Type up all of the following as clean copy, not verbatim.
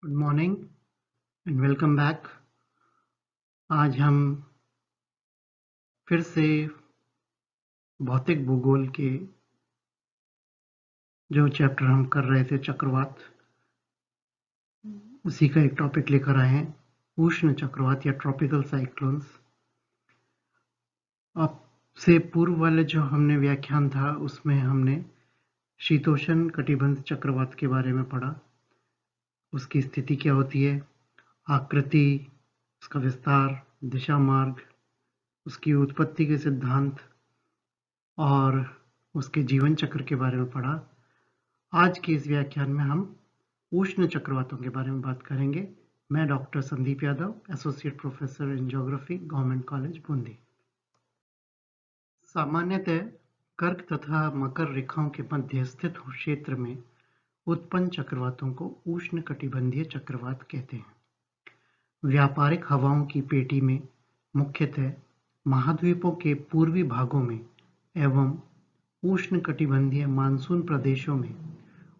Good morning and welcome back. आज हम फिर से भौतिक भूगोल के जो चैप्टर हम कर रहे थे चक्रवात, उसी का एक टॉपिक लेकर आए हैं, उष्ण चक्रवात या ट्रॉपिकल साइक्लोन्स। अब से पूर्व वाले जो हमने व्याख्यान था उसमें हमने शीतोष्ण कटिबंध चक्रवात के बारे में पढ़ा। उसकी स्थिति क्या होती है, आकृति, उसका विस्तार, दिशा मार्ग, उसकी उत्पत्ति के सिद्धांत और उसके जीवन चक्र के बारे में पढ़ा। आज के इस व्याख्यान में हम उष्ण चक्रवातों के बारे में बात करेंगे। मैं doctor Sandeep Yadav, associate professor in geography, government college Bundi. सामान्यतः कर्क तथा मकर रेखाओं के मध्य स्थित क्षेत्र में उत्पन्न चक्रवातों को उष्ण कटिबंधीय चक्रवात कहते हैं। व्यापारिक हवाओं की पेटी में मुख्यतः महाद्वीपों के पूर्वी भागों में एवं उष्णकटिबंधीय मानसून प्रदेशों में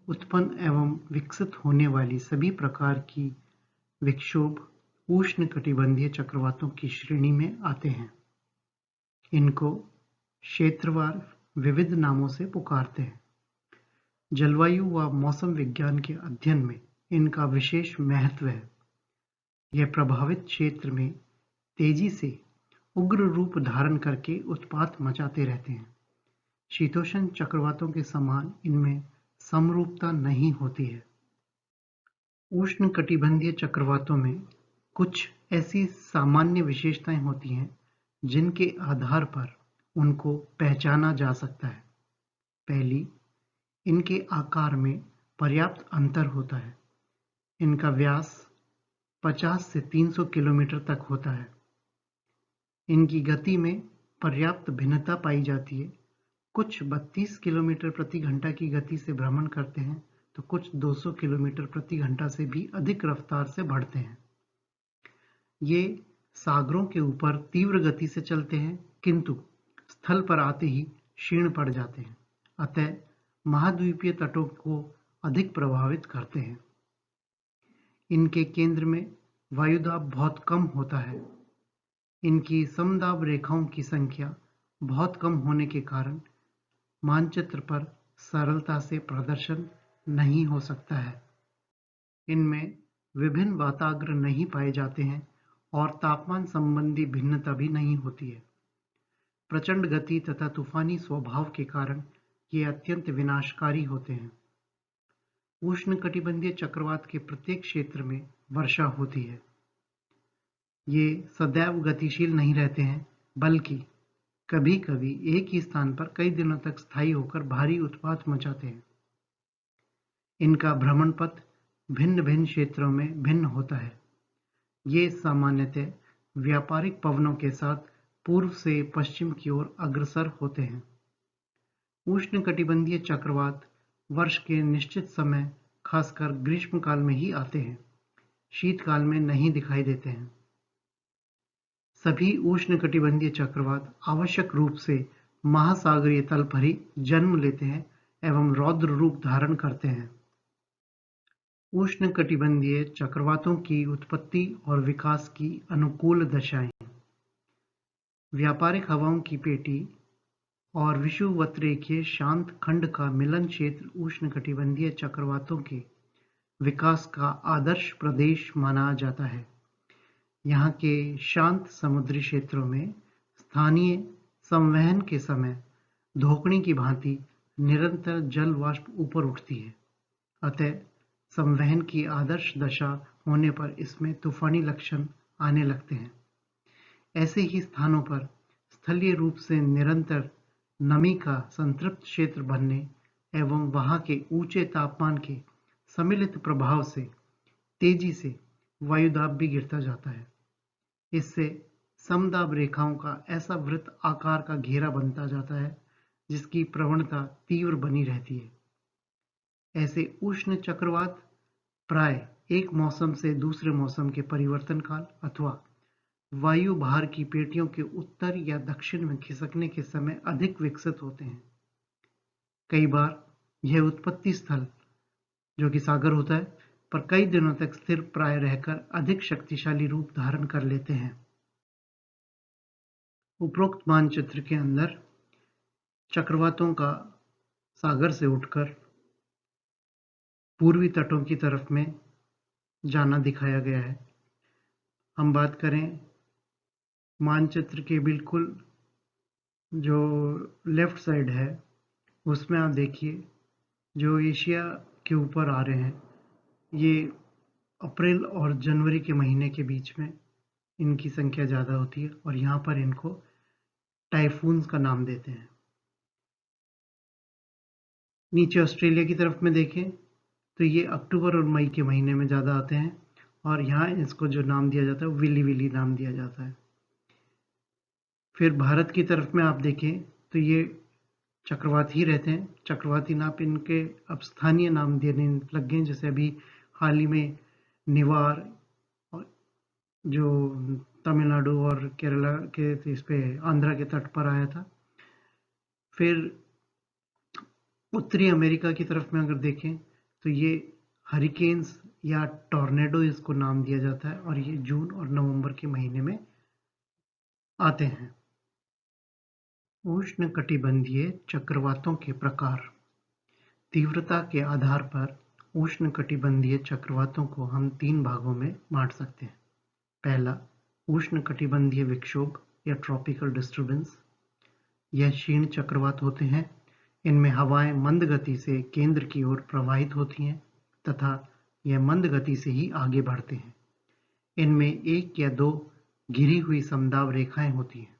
उत्पन्न एवं विकसित होने वाली सभी प्रकार की विक्षोभ उष्णकटिबंधीय चक्रवातों की श्रेणी में आते हैं। इनको क्षेत्रवार विविध नामों से पुकारते हैं। जलवायु व मौसम विज्ञान के अध्ययन में इनका विशेष महत्व है। यह प्रभावित क्षेत्र में तेजी से उग्र रूप धारण करके उत्पात मचाते रहते हैं। शीतोष्ण चक्रवातों के समान इनमें समरूपता नहीं होती है। उष्णकटिबंधीय चक्रवातों में कुछ ऐसी सामान्य विशेषताएं होती हैं जिनके आधार पर उनको पहचाना जा सकता है। पहली, इनके आकार में पर्याप्त अंतर होता है। इनका व्यास 50 से 300 किलोमीटर तक होता है। इनकी गति में पर्याप्त भिन्नता पाई जाती है। कुछ 32 किलोमीटर प्रति घंटा की गति से भ्रमण करते हैं तो कुछ 200 किलोमीटर प्रति घंटा से भी अधिक रफ्तार से बढ़ते हैं। ये सागरों के ऊपर तीव्र गति से चलते हैं किंतु स्थल पर आते ही क्षीण पड़ जाते हैं, अतः महाद्वीपीय तटों को अधिक प्रभावित करते हैं। इनके केंद्र में वायुदाब बहुत कम होता है। इनकी समदाब रेखाओं की संख्या बहुत कम होने के कारण मानचित्र पर सरलता से प्रदर्शन नहीं हो सकता है। इनमें विभिन्न वाताग्र नहीं पाए जाते हैं और तापमान संबंधी भिन्नता भी नहीं होती है। प्रचंड गति तथा तूफानी स्वभाव के कारण ये अत्यंत विनाशकारी होते हैं। उष्णकटिबंधीय चक्रवात के प्रत्येक क्षेत्र में वर्षा होती है। ये सदैव गतिशील नहीं रहते हैं, बल्कि कभी-कभी एक ही स्थान पर कई दिनों तक स्थायी होकर भारी उत्पात मचाते हैं। इनका भ्रमण पथ भिन्न-भिन्न क्षेत्रों में भिन्न होता है। ये सामान्यतः व्यापारिक पवनों के साथ पूर्व से पश्चिम की ओर अग्रसर होते हैं। उष्णकटिबंधीय चक्रवात वर्ष के निश्चित समय, खासकर ग्रीष्मकाल में ही आते हैं। शीतकाल में नहीं दिखाई देते हैं। सभी उष्णकटिबंधीय चक्रवात आवश्यक रूप से महासागरीय तल पर ही जन्म लेते हैं एवं रौद्र रूप धारण करते हैं। उष्णकटिबंधीय चक्रवातों की उत्पत्ति और विकास की अनुकूल दशाएं। व्यापारिक हवाओं की पेटी और विषुवतरेखीय शांत खंड का मिलन क्षेत्र उष्णकटिबंधीय चक्रवातों के विकास का आदर्श प्रदेश माना जाता है। यहाँ के शांत समुद्री क्षेत्रों में स्थानीय संवहन के समय धोकनी की भांति निरंतर जल वाष्प ऊपर उठती है, अतः संवहन की आदर्श दशा होने पर इसमें तूफानी लक्षण आने लगते हैं। ऐसे ही स्थानों पर स्थलीय रूप से निरंतर नमी का संतृप्त क्षेत्र बनने एवं वहाँ के ऊंचे तापमान के सम्मिलित प्रभाव से तेजी से वायुदाब भी गिरता जाता है। इससे समदाब रेखाओं का ऐसा वृत्त आकार का घेरा बनता जाता है जिसकी प्रवणता तीव्र बनी रहती है। ऐसे उष्ण चक्रवात प्राय एक मौसम से दूसरे मौसम के परिवर्तन काल अथवा वायु भार की पेटियों के उत्तर या दक्षिण में खिसकने के समय अधिक विकसित होते हैं। कई बार यह उत्पत्ति स्थल, जो कि सागर होता है, पर कई दिनों तक स्थिर प्राय रहकर अधिक शक्तिशाली रूप धारण कर लेते हैं। उपरोक्त मानचित्र के अंदर चक्रवातों का सागर से उठकर पूर्वी तटों की तरफ में जाना दिखाया गया है। हम बात करें मानचित्र के बिल्कुल जो लेफ्ट साइड है, उसमें आप देखिए जो एशिया के ऊपर आ रहे हैं, ये अप्रैल और जनवरी के महीने के बीच में इनकी संख्या ज़्यादा होती है और यहाँ पर इनको टाइफून्स का नाम देते हैं। नीचे ऑस्ट्रेलिया की तरफ में देखें तो ये अक्टूबर और मई के महीने में ज़्यादा आते हैं और यहाँ इसको जो नाम दिया जाता है वो विली विली नाम दिया जाता है। फिर भारत की तरफ में आप देखें तो ये चक्रवात ही रहते हैं। चक्रवाती नाम इनके अब स्थानीय नाम देने लग गए, जैसे अभी हाल ही में निवार और जो तमिलनाडु और केरला के इस पे आंध्रा के तट पर आया था। फिर उत्तरी अमेरिका की तरफ में अगर देखें तो ये हरिकेन्स या टॉर्नेडो इसको नाम दिया जाता है और ये जून और नवंबर के महीने में आते हैं। उष्णकटिबंधीय चक्रवातों के प्रकार। तीव्रता के आधार पर उष्णकटिबंधीय चक्रवातों को हम 3 भागों में बांट सकते हैं। पहला, उष्णकटिबंधीय विक्षोभ या ट्रॉपिकल डिस्टर्बेंस। यह क्षीण चक्रवात होते हैं। इनमें हवाएं मंद गति से केंद्र की ओर प्रवाहित होती हैं तथा यह मंद गति से ही आगे बढ़ते हैं। इनमें 1 या 2 घिरी हुई समदाब रेखाएं होती हैं।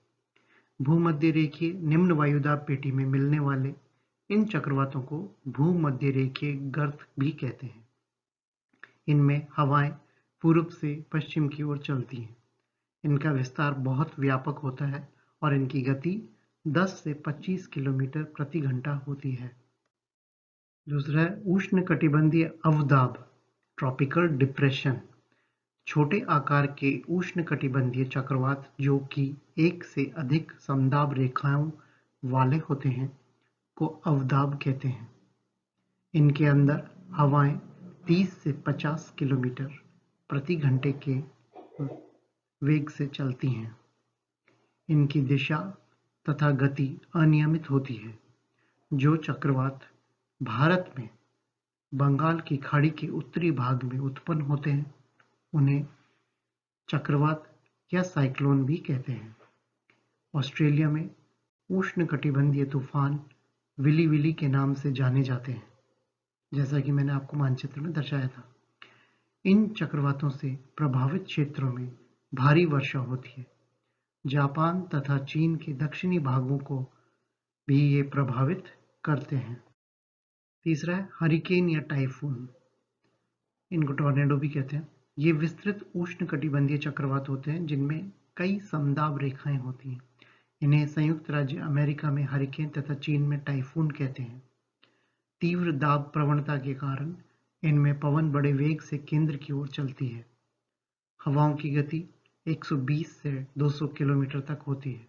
भूमध्य रेखीय निम्न वायुदाब पेटी में मिलने वाले इन चक्रवातों को भूमध्य रेखीय गर्त भी कहते हैं। इनमें हवाएं पूर्व से पश्चिम की ओर चलती हैं। इनका विस्तार बहुत व्यापक होता है और इनकी गति 10 से 25 किलोमीटर प्रति घंटा होती है। दूसरा है उष्णकटिबंधीय अवदाब, ट्रॉपिकल डिप्रेशन। छोटे आकार के उष्णकटिबंधीय चक्रवात जो कि 1 से अधिक समदाब रेखाओं वाले होते हैं को अवदाब कहते हैं। इनके अंदर हवाएं 30 से 50 किलोमीटर प्रति घंटे के वेग से चलती हैं। इनकी दिशा तथा गति अनियमित होती है। जो चक्रवात भारत में बंगाल की खाड़ी के उत्तरी भाग में उत्पन्न होते हैं उन्हें चक्रवात या साइक्लोन भी कहते हैं। ऑस्ट्रेलिया में उष्णकटिबंधीय तूफान विली विली के नाम से जाने जाते हैं, जैसा कि मैंने आपको मानचित्र में दर्शाया था। इन चक्रवातों से प्रभावित क्षेत्रों में भारी वर्षा होती है। जापान तथा चीन के दक्षिणी भागों को भी ये प्रभावित करते हैं। तीसरा है हरिकेन या टाइफून, इनको टॉर्नेडो भी कहते हैं। ये विस्तृत उष्णकटिबंधीय चक्रवात होते हैं जिनमें कई समदाब रेखाएं होती हैं। इन्हें संयुक्त राज्य अमेरिका में हरिकेन तथा चीन में टाइफून कहते हैं। तीव्र दाब प्रवणता के कारण इनमें पवन बड़े वेग से केंद्र की ओर चलती है। हवाओं की गति 120 से 200 किलोमीटर तक होती है।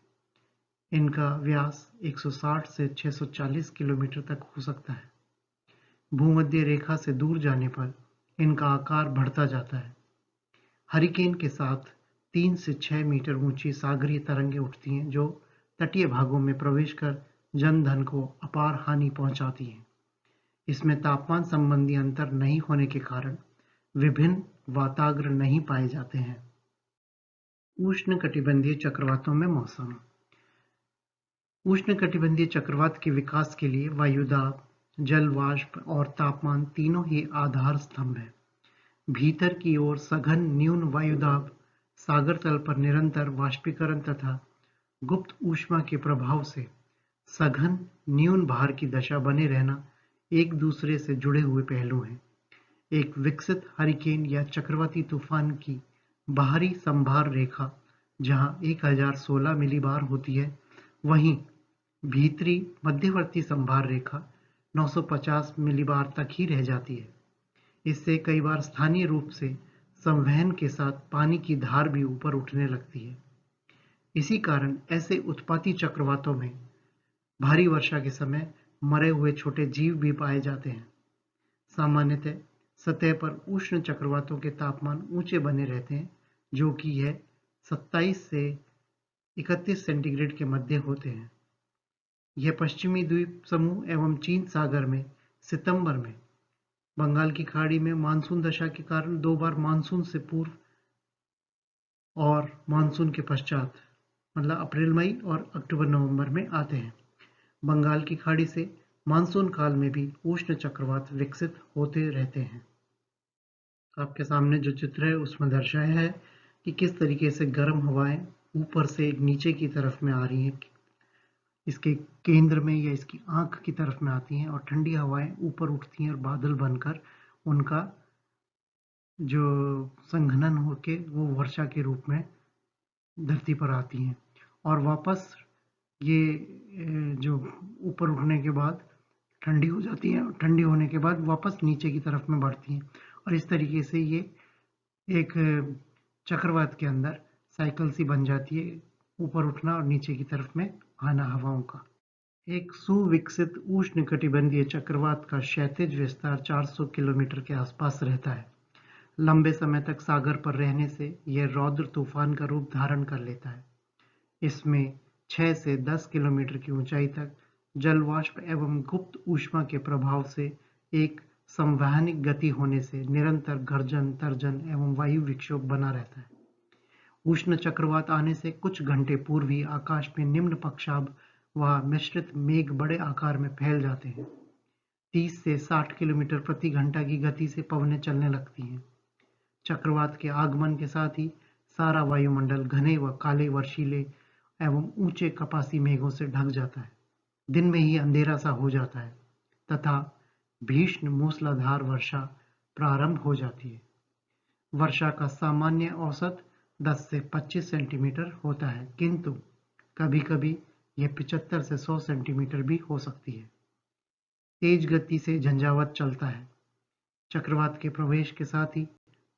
इनका व्यास 160 से 640 किलोमीटर तक हो सकता है। भूमध्य रेखा से दूर जाने पर इनका आकार बढ़ता जाता है। हरिकेन के साथ 3 से 6 मीटर ऊंची सागरीय तरंगें उठती हैं जो तटीय भागों में प्रवेश कर जनधन को अपार हानि पहुंचाती हैं। इसमें तापमान संबंधी अंतर नहीं होने के कारण विभिन्न वाताग्र नहीं पाए जाते हैं। उष्णकटिबंधीय चक्रवातों में मौसम। उष्णकटिबंधीय चक्रवात के विकास के लिए वायुदाब, जल वाष्प और तापमान तीनों ही आधार स्तंभ हैं। भीतर की ओर सघन न्यून वायुदाब, सागर तल पर निरंतर वाष्पीकरण तथा गुप्त ऊष्मा के प्रभाव से सघन न्यून भार की दशा बने रहना एक दूसरे से जुड़े हुए पहलू हैं। एक विकसित हरिकेन या चक्रवाती तूफान की बाहरी संभार रेखा जहां 1016 मिलीबार होती है, वहीं भीतरी मध्यवर्ती संभार रेखा 950 मिलीबार तक ही रह जाती है। इससे कई बार स्थानीय रूप से संवहन के साथ पानी की धार भी ऊपर उठने लगती है। इसी कारण ऐसे उत्पाती चक्रवातों में भारी वर्षा के समय मरे हुए छोटे जीव भी पाए जाते हैं। सामान्यतः सतह पर उष्ण चक्रवातों के तापमान ऊंचे बने रहते हैं, जो कि है 27 से 31 सेंटीग्रेड के मध्य होते हैं। यह पश्चिमी द्वीप समूह एवं चीन सागर में सितंबर में बंगाल की खाड़ी में मानसून दशा के कारण 2 बार मानसून से पूर्व और मानसून के पश्चात मतलब अप्रैल मई और अक्टूबर नवंबर में आते हैं। बंगाल की खाड़ी से मानसून काल में भी उष्ण चक्रवात विकसित होते रहते हैं। आपके सामने जो चित्र है उसमें दर्शाया है कि किस तरीके से गर्म हवाएं ऊपर से नीचे की तरफ में आ रही हैं, इसके केंद्र में या इसकी आंख की तरफ में आती हैं, और ठंडी हवाएं ऊपर उठती हैं और बादल बनकर उनका जो संघनन होके वो वर्षा के रूप में धरती पर आती हैं और वापस ये जो ऊपर उठने के बाद ठंडी हो जाती हैं, ठंडी होने के बाद वापस नीचे की तरफ में बढ़ती हैं, और इस तरीके से ये एक चक्रवात के अंदर साइकिल सी बन जाती है, ऊपर उठना और नीचे की तरफ में आना हवाओं का। एक सुविकसित उष्णकटिबंधीय चक्रवात का क्षैतिज विस्तार 400 किलोमीटर के आसपास रहता है। लंबे समय तक सागर पर रहने से यह रौद्र तूफान का रूप धारण कर लेता है। इसमें 6 से 10 किलोमीटर की ऊंचाई तक जलवाष्प एवं गुप्त ऊष्मा के प्रभाव से एक संवहनिक गति होने से निरंतर गर्जन, तर्जन एवं वायु विक्षोभ बना रहता है। उष्ण चक्रवात आने से कुछ घंटे पूर्व ही आकाश में निम्न पक्षाभ व मिश्रित मेघ बड़े आकार में फैल जाते हैं। 30 से 60 किलोमीटर प्रति घंटा की गति से पवनें चलने लगती हैं। चक्रवात के आगमन के साथ ही सारा वायुमंडल घने व काले वर्षीले एवं ऊंचे कपासी मेघों से ढक जाता है। दिन में ही अंधेरा सा हो जाता है तथा भीषण मूसलाधार वर्षा प्रारंभ हो जाती है। वर्षा का सामान्य औसत 10 से 25 सेंटीमीटर होता है, किंतु कभी-कभी यह 75 से 100 सेंटीमीटर भी हो सकती है। तेज गति से झंझावात चलता है। चक्रवात के प्रवेश के साथ ही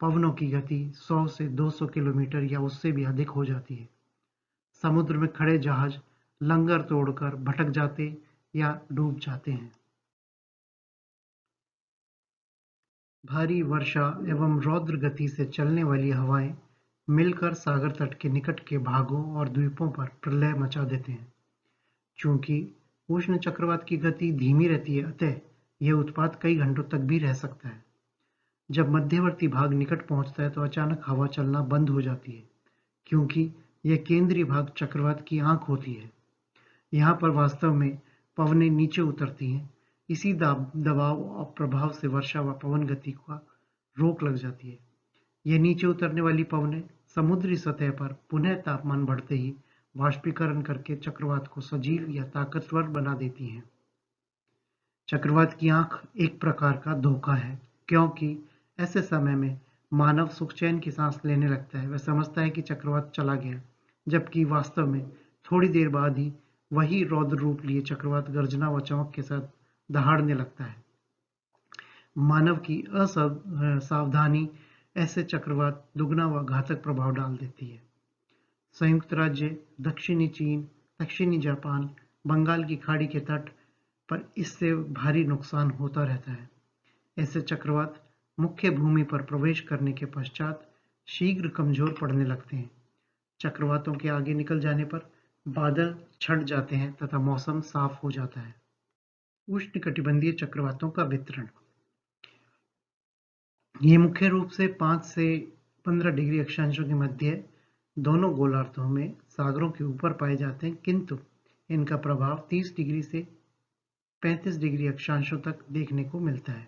पवनों की गति 100 से 200 किलोमीटर या उससे भी अधिक हो जाती है। समुद्र में खड़े जहाज लंगर तोड़कर भटक जाते या डूब जाते हैं। भारी वर्षा एवं रौद्र गति से चलने वाली हवाएं मिलकर सागर तट के निकट के भागों और द्वीपों पर प्रलय मचा देते हैं। चूंकि उष्ण चक्रवात की गति धीमी रहती है, अतः यह उत्पात कई घंटों तक भी रह सकता है। जब मध्यवर्ती भाग निकट पहुंचता है तो अचानक हवा चलना बंद हो जाती है, क्योंकि यह केंद्रीय भाग चक्रवात की आंख होती है। यहाँ पर वास्तव में पवनें नीचे उतरती हैं। इसी दबाव और प्रभाव से वर्षा व पवन गति का रोक लग जाती है। यह नीचे उतरने वाली पवनें समुद्री सतह पर पुनः तापमान बढ़ते ही वाष्पीकरण करके चक्रवात को सजीव या ताकतवर बना देती हैं। चक्रवात की आंख एक प्रकार का धोखा है, क्योंकि ऐसे समय में मानव सुखचैन की सांस लेने लगता है। वह समझता है कि चक्रवात चला गया, जबकि वास्तव में थोड़ी देर बाद ही वही रौद्र रूप लिए चक्रवात गर्जना व चमक के साथ दहाड़ने लगता है। मानव की असावधानी ऐसे चक्रवात दुगना व घातक प्रभाव डाल देती है। संयुक्त राज्य, दक्षिणी चीन, दक्षिणी जापान, बंगाल की खाड़ी के तट पर इससे भारी नुकसान होता रहता है। ऐसे चक्रवात मुख्य भूमि पर प्रवेश करने के पश्चात शीघ्र कमजोर पड़ने लगते हैं। चक्रवातों के आगे निकल जाने पर बादल छट जाते हैं तथा मौसम साफ हो जाता है। उष्णकटिबंधीय चक्रवातों का वितरण। ये मुख्य रूप से 5 से 15 डिग्री अक्षांशों के मध्य दोनों गोलार्धों में सागरों के ऊपर पाए जाते हैं, किंतु इनका प्रभाव 30 डिग्री से 35 डिग्री अक्षांशों तक देखने को मिलता है।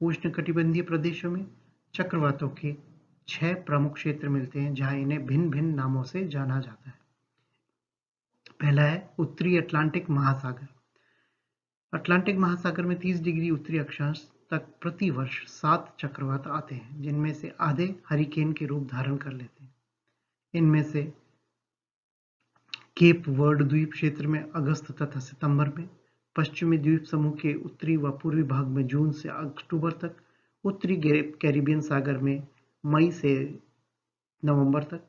उष्णकटिबंधीय प्रदेशों में चक्रवातों के 6 प्रमुख क्षेत्र मिलते हैं, जहां इन्हें भिन्न भिन्न नामों से जाना जाता है। पहला है उत्तरी अटलांटिक महासागर। अटलांटिक महासागर में 30 डिग्री उत्तरी अक्षांश तक प्रति वर्ष 7 चक्रवात आते हैं, जिनमें से आधे हरिकेन के रूप धारण कर लेते हैं। इनमें से केप वर्ड द्वीप क्षेत्र में अगस्त तथा सितंबर में, पश्चिमी द्वीप समूह के उत्तरी व पूर्वी भाग में जून से अक्टूबर तक, उत्तरी कैरिबियन सागर में मई से नवंबर तक,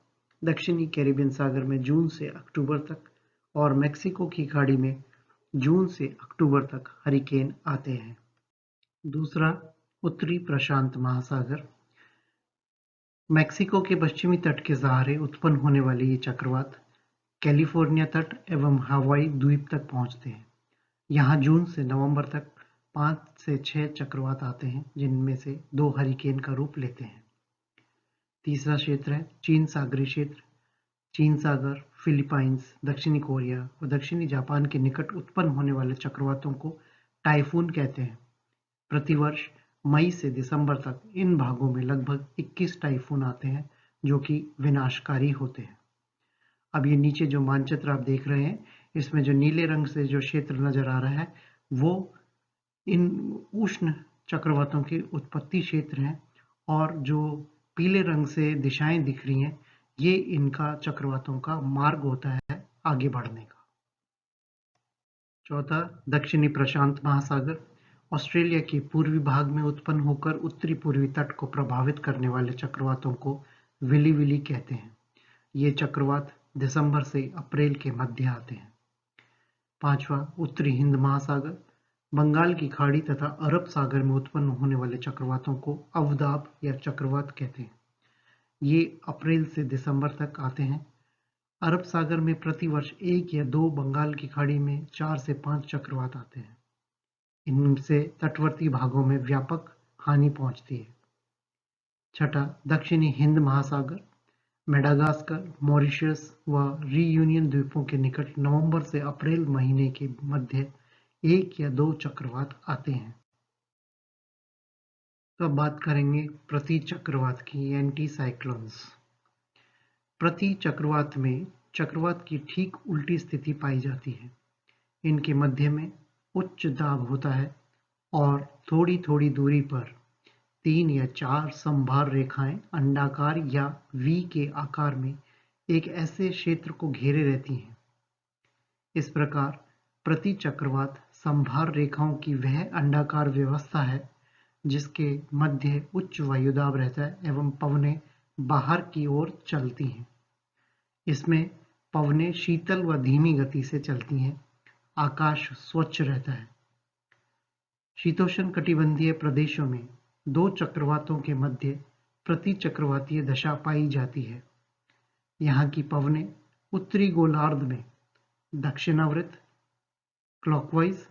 दक्षिणी कैरिबियन सागर में जून से अक्टूबर तक और मेक्सिको की खाड़ी में जून से अक्टूबर तक हरिकेन आते हैं। दूसरा, उत्तरी प्रशांत महासागर। मैक्सिको के पश्चिमी तट के सहारे उत्पन्न होने वाले ये चक्रवात कैलिफोर्निया तट एवं हवाई द्वीप तक पहुंचते हैं। यहाँ जून से नवंबर तक 5 से 6 चक्रवात आते हैं, जिनमें से 2 हरिकेन का रूप लेते हैं। तीसरा क्षेत्र है चीन सागरीय क्षेत्र। चीन सागर, फिलीपाइंस, दक्षिणी कोरिया और दक्षिणी जापान के निकट उत्पन्न होने वाले चक्रवातों को टाइफून कहते हैं। प्रतिवर्ष मई से दिसंबर तक इन भागों में लगभग 21 टाइफून आते हैं, जो कि विनाशकारी होते हैं। अब ये नीचे जो मानचित्र आप देख रहे हैं, इसमें जो नीले रंग से जो क्षेत्र नजर आ रहा है, वो इन उष्ण चक्रवातों के उत्पत्ति क्षेत्र हैं, और जो पीले रंग से दिशाएं दिख रही हैं, ये इनका चक्रवातों का मार्ग होता है आगे बढ़ने का। चौथा, दक्षिणी प्रशांत महासागर। ऑस्ट्रेलिया के पूर्वी भाग में उत्पन्न होकर उत्तरी पूर्वी तट को प्रभावित करने वाले चक्रवातों को विली विली कहते हैं। ये चक्रवात दिसंबर से अप्रैल के मध्य आते हैं। पांचवा, उत्तरी हिंद महासागर। बंगाल की खाड़ी तथा अरब सागर में उत्पन्न होने वाले चक्रवातों को अवदाब या चक्रवात कहते हैं। ये अप्रैल से दिसंबर तक आते हैं। अरब सागर में प्रतिवर्ष 1 या 2, बंगाल की खाड़ी में 4 से 5 चक्रवात आते हैं। इनसे तटवर्ती भागों में व्यापक हानि पहुंचती है। छठा, दक्षिणी हिंद महासागर। मेडागास्कर, मॉरिशस व रीयूनियन द्वीपों के निकट नवंबर से अप्रैल महीने के मध्य 1 या 2 चक्रवात आते हैं। तो अब बात करेंगे प्रति चक्रवात की, एंटी साइक्लोन्स। प्रति चक्रवात में चक्रवात की ठीक उल्टी स्थिति पाई जाती है। इनके मध्य में उच्च दाब होता है और थोड़ी थोड़ी दूरी पर 3 या 4 समभार रेखाएं अंडाकार या वी के आकार में एक ऐसे क्षेत्र को घेरे रहती हैं। इस प्रकार प्रति चक्रवात समभार रेखाओं की वह अंडाकार व्यवस्था है जिसके मध्य उच्च वायुदाब रहता है एवं पवनें बाहर की ओर चलती हैं। इसमें पवनें शीतल व धीमी गति से चलती हैं। आकाश स्वच्छ रहता है। शीतोष्ण कटिबंधीय प्रदेशों में 2 चक्रवातों के मध्य प्रति चक्रवातीय दशा पाई जाती है। यहाँ की पवनें उत्तरी गोलार्ध में दक्षिणावर्त क्लॉकवाइज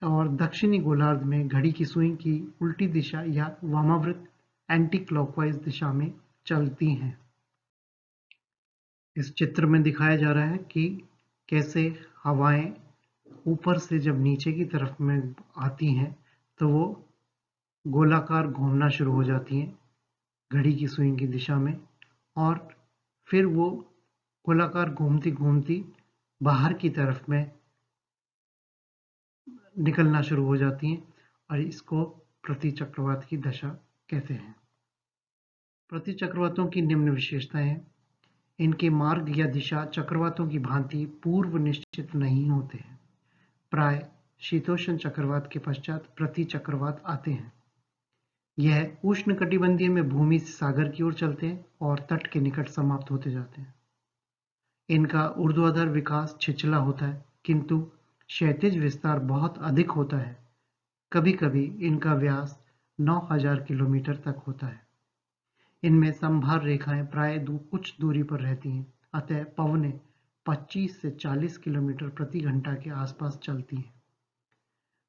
और दक्षिणी गोलार्ध में घड़ी की सुई की उल्टी दिशा या वामाव्रत एंटी क्लॉकवाइज दिशा में चलती हैं। इस चित्र में दिखाया जा रहा है कि कैसे हवाएं ऊपर से जब नीचे की तरफ में आती हैं तो वो गोलाकार घूमना शुरू हो जाती हैं घड़ी की सुई की दिशा में, और फिर वो गोलाकार घूमती घूमती बाहर की तरफ में निकलना शुरू हो जाती हैं, और इसको प्रति चक्रवात की दशा कहते हैं। प्रति चक्रवातों की निम्न विशेषताएं हैं। इनके मार्ग या दिशा चक्रवातों की भांति पूर्व निश्चित नहीं होते हैं। प्राय शीतोष्ण चक्रवात के पश्चात प्रति चक्रवात आते हैं। यह उष्णकटिबंधीय में भूमि से सागर की ओर चलते हैं और तट के निकट समाप्त होते जाते हैं। इनका ऊर्ध्वाधर विकास छिछला होता है, किंतु क्षैतिज विस्तार बहुत अधिक होता है। कभी कभी इनका व्यास 9000 किलोमीटर तक होता है। इनमें समभार रेखाएं प्राय कुछ दूरी पर रहती हैं, अतः पवनें 25 से 40 किलोमीटर प्रति घंटा के आसपास चलती हैं।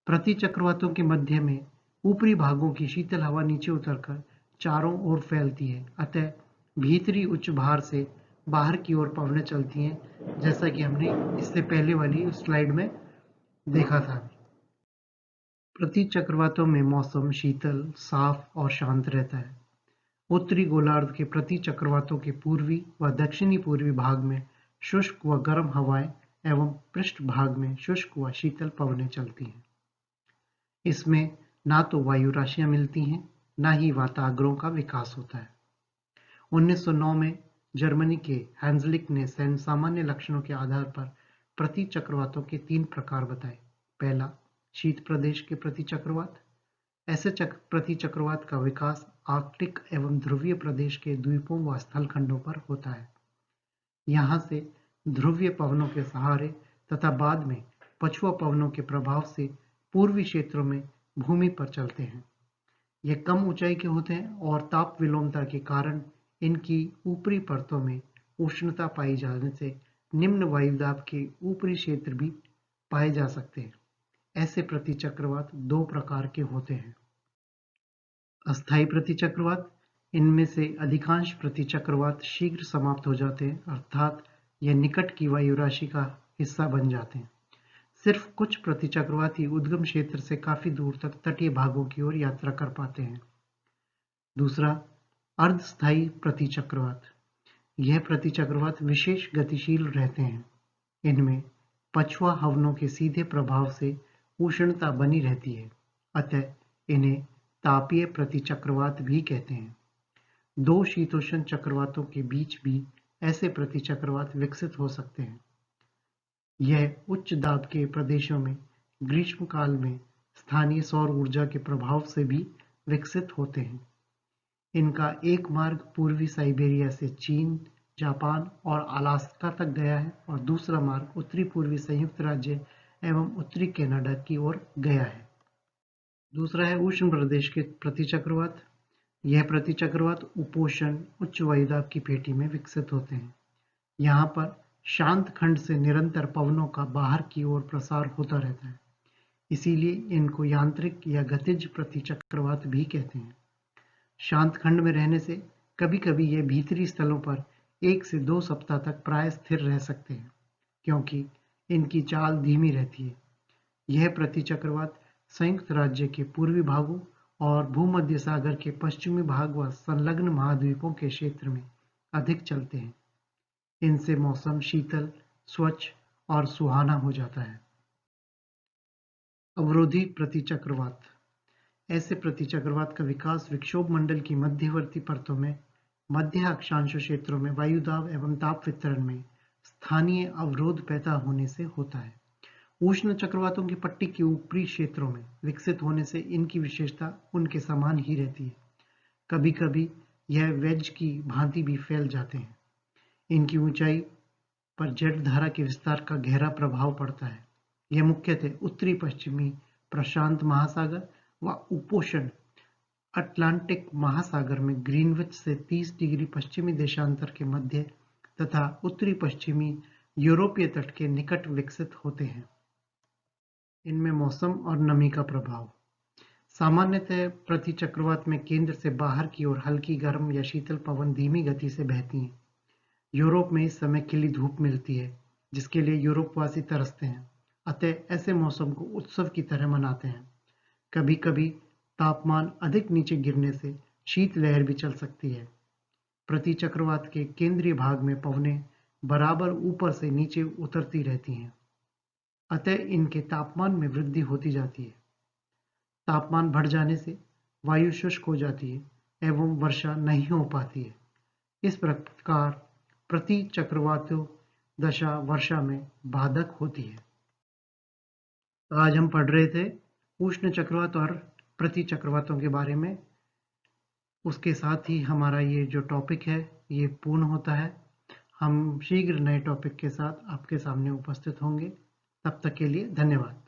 प्रति चक्रवातों के मध्य में ऊपरी भागों की शीतल हवा नीचे उतरकर चारों ओर फैलती है, अतः भीतरी उच्च भार से बाहर की ओर पवनें चलती हैं, जैसा कि हमने इससे पहले वाली स्लाइड में देखा था। प्रति चक्रवातों में मौसम शीतल, साफ और शांत रहता है। उत्तरी गोलार्ध के प्रति चक्रवातों के पूर्वी व दक्षिणी पूर्वी भाग में शुष्क व गर्म हवाएं एवं पृष्ठ भाग में शुष्क व शीतल पवनें चलती हैं। इसमें ना तो वायु राशियां मिलती हैं, ना ही वाताग्रों का विकास होता है। 1909 में जर्मनी के हैंजलिक ने सामान्य लक्षणों के आधार पर प्रति चक्रवातों के 3 प्रकार बताए। पहला, शीत प्रदेश के प्रति चक्रवात। ऐसे प्रति चक्रवात का विकास आर्कटिक एवं ध्रुवीय प्रदेश के द्वीपों व स्थलखंडों पर होता है। यहाँ से ध्रुवीय पवनों के सहारे तथा बाद में पछुआ पवनों के प्रभाव से पूर्वी क्षेत्रों में भूमि पर चलते हैं। ये कम ऊंचाई के होते हैं और ताप विलोमता के कारण इनकी ऊपरी परतों में उष्णता पाई जाने से निम्न वायुदाब के ऊपरी क्षेत्र भी पाए जा सकते हैं। ऐसे प्रतिचक्रवात दो प्रकार के होते हैं। अस्थायी प्रतिचक्रवात, इनमें से अधिकांश प्रतिचक्रवात शीघ्र समाप्त हो जाते हैं, अर्थात यह निकट की वायु राशि का हिस्सा बन जाते हैं। सिर्फ कुछ प्रतिचक्रवात ही उद्गम क्षेत्र से काफी दूर तक तटीय भागों की ओर यात्रा कर पाते हैं। दूसरा, अर्धस्थायी प्रतिचक्रवात। यह प्रतिचक्रवात विशेष गतिशील रहते हैं। इनमें पछुआ हवनों के सीधे प्रभाव से उष्णता बनी रहती है, अतः इन्हें तापीय प्रतिचक्रवात भी कहते हैं। दो शीतोष्ण चक्रवातों के बीच भी ऐसे प्रतिचक्रवात विकसित हो सकते हैं। यह उच्च दाब के प्रदेशों में ग्रीष्मकाल में स्थानीय सौर ऊर्जा के प्रभाव से भी विकसित होते हैं। इनका एक मार्ग पूर्वी साइबेरिया से चीन, जापान और अलास्का तक गया है और दूसरा मार्ग उत्तरी पूर्वी संयुक्त राज्य एवं उत्तरी कनाडा की ओर गया है। दूसरा है उष्ण प्रदेश के प्रतिचक्रवात। यह प्रतिचक्रवात उपोष्ण उच्च वायुदाब की पेटी में विकसित होते हैं। यहाँ पर शांत खंड से निरंतर पवनों का बाहर की ओर प्रसार होता रहता है, इसीलिए इनको यांत्रिक या गतिज प्रतिचक्रवात भी कहते हैं। शांत खंड में रहने से कभी कभी यह भीतरी स्थलों पर 1 से 2 सप्ताह तक प्राय स्थिर रह सकते हैं, क्योंकि इनकी चाल धीमी रहती है। यह प्रतिचक्रवात संयुक्त राज्य के पूर्वी भागों और भूमध्य सागर के पश्चिमी भाग व संलग्न महाद्वीपों के क्षेत्र में अधिक चलते हैं। इनसे मौसम शीतल, स्वच्छ और सुहाना हो जाता है। अवरोधी प्रतिचक्रवात। ऐसे प्रतिचक्रवात का विकास विक्षोभ मंडल की मध्यवर्ती परतों में मध्य अक्षांश क्षेत्रों में वायुदाब एवं ताप वितरण में स्थानीय अवरोध पैदा होने से होता है। उष्ण चक्रवातों की पट्टी के ऊपरी क्षेत्रों में विकसित होने से इनकी विशेषता उनके समान ही रहती है। कभी कभी यह वेज की भांति भी फैल जाते हैं। इनकी ऊंचाई पर जेट धारा के विस्तार का गहरा प्रभाव पड़ता है। यह मुख्यतः उत्तरी पश्चिमी प्रशांत महासागर व उपोष्ण अटलांटिक महासागर में ग्रीनविच से 30 डिग्री पश्चिमी देशांतर के मध्य तथा उत्तरी पश्चिमी यूरोपीय तट के निकट विकसित होते हैं। इनमें मौसम और नमी का प्रभाव। सामान्यतः प्रतिचक्रवात में केंद्र से बाहर की ओर हल्की गर्म या शीतल पवन धीमी गति से बहती हैं। यूरोप में इस समय खिली धूप मिलती है, जिसके लिए यूरोपवासी तरसते हैं, अतः ऐसे मौसम को उत्सव की तरह मनाते हैं। कभी कभी तापमान अधिक नीचे गिरने से शीतलहर भी चल सकती है। प्रतिचक्रवात के केंद्रीय भाग में पवनें बराबर ऊपर से नीचे उतरती रहती हैं, अतः इनके तापमान में वृद्धि होती जाती है। तापमान बढ़ जाने से वायु शुष्क हो जाती है एवं वर्षा नहीं हो पाती है। इस प्रकार प्रतिचक्रवातों दशा वर्षा में बाधक होती है। आज हम पढ़ रहे थे उष्ण चक्रवात और प्रतिचक्रवातों के बारे में। उसके साथ ही हमारा ये जो टॉपिक है ये पूर्ण होता है। हम शीघ्र नए टॉपिक के साथ आपके सामने उपस्थित होंगे। तब तक के लिए धन्यवाद।